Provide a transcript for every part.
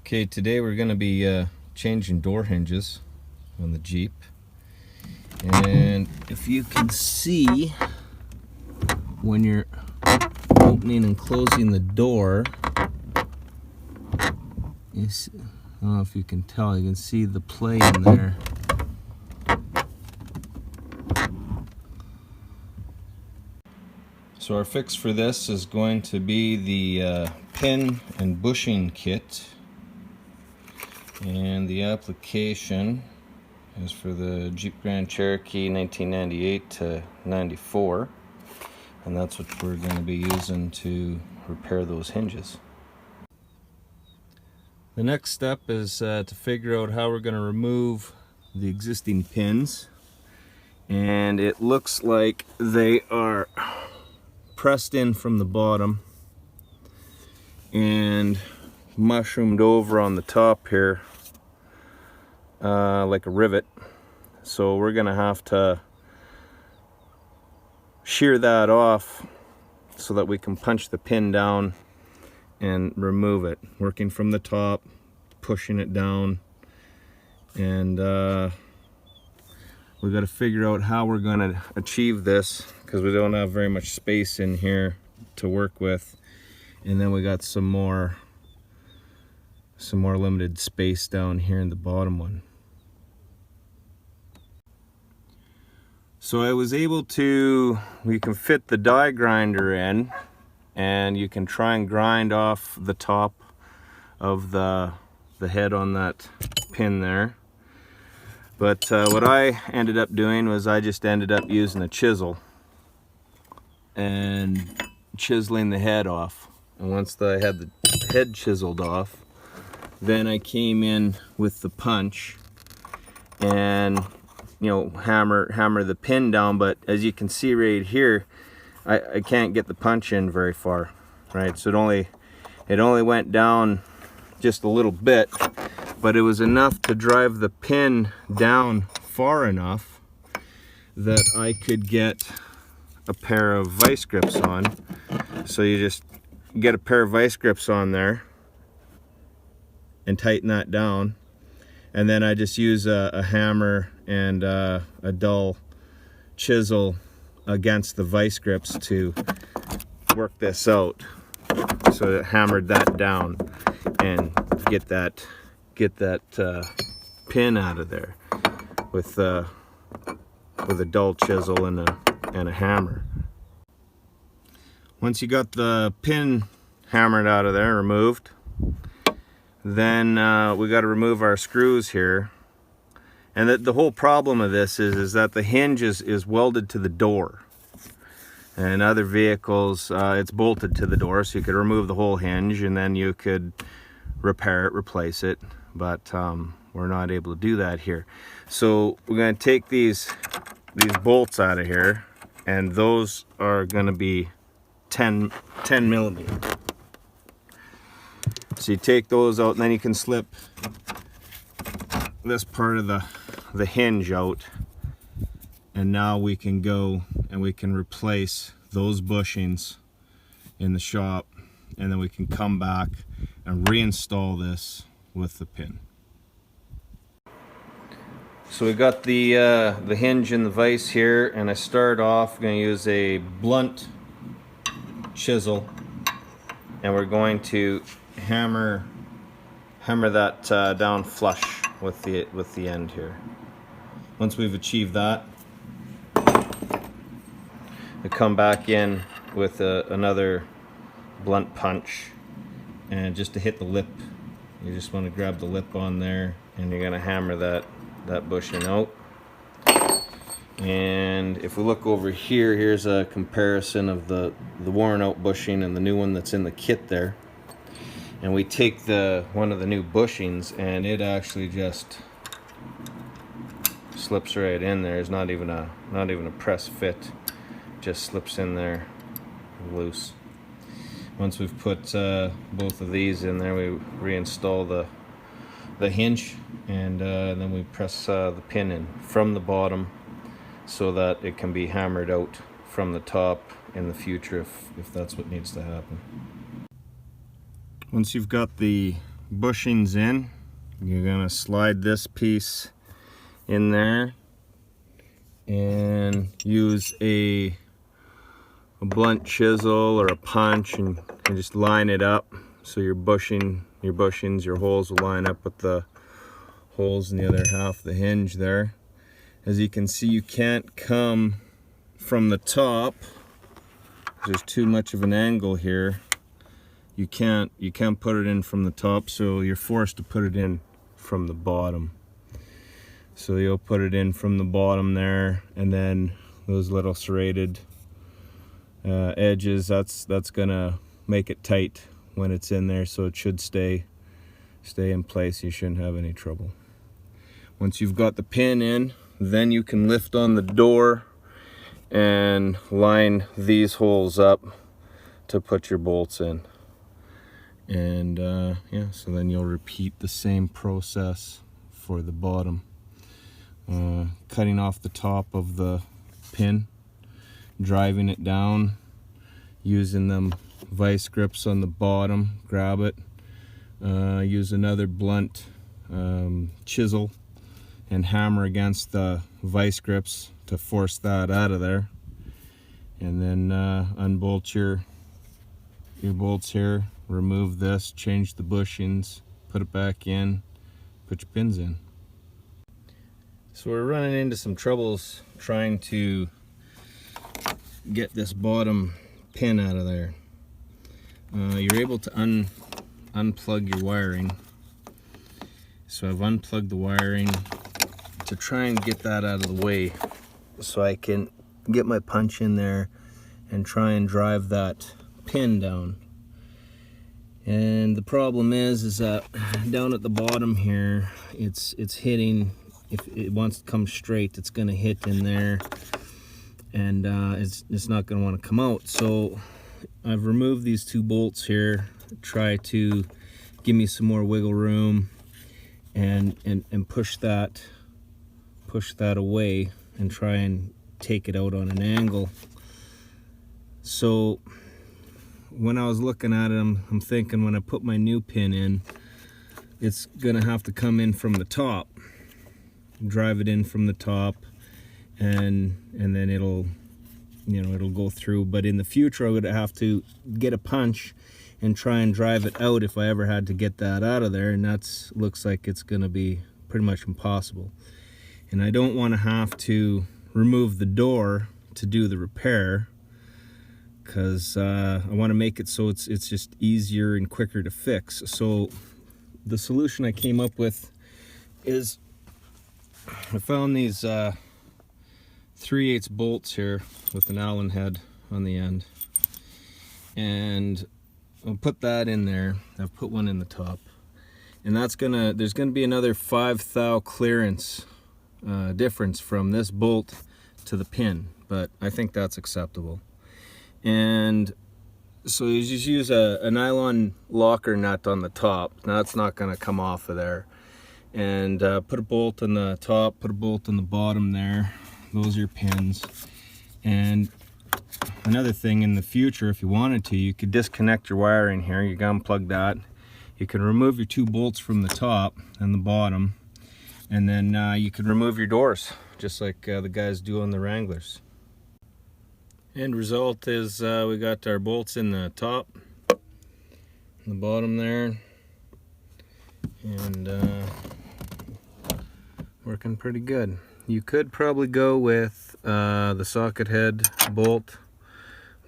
Okay, today we're going to be changing door hinges on the Jeep. And if you can see, when you're opening and closing the door, I don't know if you can tell, you can see the play in there. So our fix for this is going to be the pin and bushing kit. And the application is for the Jeep Grand Cherokee 1998 to 94. And that's what we're going to be using to repair those hinges. The next step is to figure out how we're going to remove the existing pins. And it looks like they are pressed in from the bottom and mushroomed over on the top here like a rivet. So we're gonna have to shear that off so that we can punch the pin down and remove it, working from the top, pushing it down. And we got to figure out how we're going to achieve this, because we don't have very much space in here to work with. And then we got some more limited space down here in the bottom one. So I was able to, we can fit the die grinder in, and you can try and grind off the top of the head on that pin there. But what I ended up doing was I just ended up using a chisel and chiseling the head off. And once I had the head chiseled off, then I came in with the punch and, you know, hammer the pin down. But as you can see right here, I can't get the punch in very far, right? So it only went down just a little bit, but it was enough to drive the pin down far enough that I could get a pair of vice grips on. So you just get a pair of vice grips on there and tighten that down, and then I just use a hammer and a dull chisel against the vice grips to work this out. So it hammered that down and get that pin out of there with a dull chisel and a hammer. Once you got the pin hammered out of there, removed, then we got to remove our screws here. And the whole problem of this is that the hinge is welded to the door. And other vehicles, it's bolted to the door, so you could remove the whole hinge and then you could repair it, replace it. But we're not able to do that here. So we're going to take these bolts out of here, and those are going to be 10 millimeter. So you take those out, and then you can slip this part of the hinge out, and now we can go and we can replace those bushings in the shop, and then we can come back and reinstall this with the pin. So we got the hinge and the vise here, and I start off going to use a blunt chisel, and we're going to hammer that down flush with the end here. Once we've achieved that, I come back in with another blunt punch, and just to hit the lip, you just want to grab the lip on there, and you're going to hammer that bushing out. And if we look over here, here's a comparison of the worn out bushing and the new one that's in the kit there. And we take one of the new bushings, and it actually just slips right in there. It's not even a press fit, just slips in there loose. Once we've put both of these in there, we reinstall the hinge, and then we press the pin in from the bottom so that it can be hammered out from the top in the future if that's what needs to happen. Once you've got the bushings in. You're gonna slide this piece in there and use a blunt chisel or a punch and just line it up so your bushings, your holes will line up with the holes in the other half of the hinge there. As you can see, you can't come from the top. There's too much of an angle here. You can't put it in from the top, so you're forced to put it in from the bottom. So you'll put it in from the bottom there, and then those little serrated edges, that's gonna make it tight when it's in there, so it should stay in place. You shouldn't have any trouble. Once you've got the pin in, then you can lift on the door and line these holes up to put your bolts in. And yeah, so then you'll repeat the same process for the bottom. Cutting off the top of the pin, driving it down, using them vice grips on the bottom, grab it, use another blunt chisel and hammer against the vice grips to force that out of there, and then unbolt your bolts here, remove this, change the bushings, put it back in, put your pins in. So we're running into some troubles trying to get this bottom pin out of there. You're able to unplug your wiring. So I've unplugged the wiring to try and get that out of the way so I can get my punch in there and try and drive that pin down. And the problem is that down at the bottom here, it's hitting. If it wants to come straight, it's going to hit in there, and it's not going to want to come out. So I've removed these two bolts here, try to give me some more wiggle room, and push that away and try and take it out on an angle. So when I was looking at it, I'm thinking when I put my new pin in, it's gonna have to come in from the top, drive it in from the top, and then it'll go through. But in the future, I would have to get a punch and try and drive it out if I ever had to get that out of there, and that's looks like it's gonna be pretty much impossible. And I don't want to have to remove the door to do the repair, because I want to make it so it's just easier and quicker to fix. So the solution I came up with is I found these 3/8 bolts here with an Allen head on the end, and I'll put that in there. I've put one in the top, and there's gonna be another 5 thou clearance difference from this bolt to the pin, but I think that's acceptable. And so you just use a nylon locker nut on the top. Now it's not going to come off of there. And put a bolt on the top, put a bolt on the bottom there. Those are your pins. And another thing, in the future, if you wanted to, you could disconnect your wiring here. You can unplug that. You can remove your 2 bolts from the top and the bottom. And then you can remove your doors, just like the guys do on the Wranglers. End result is we got our bolts in the top and the bottom there, and working pretty good. You could probably go with the socket head bolt.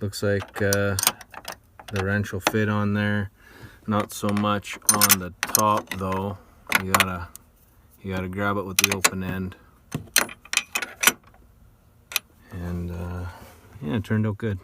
Looks like the wrench will fit on there. Not so much on the top though. You gotta grab it with the open end. And yeah, it turned out good.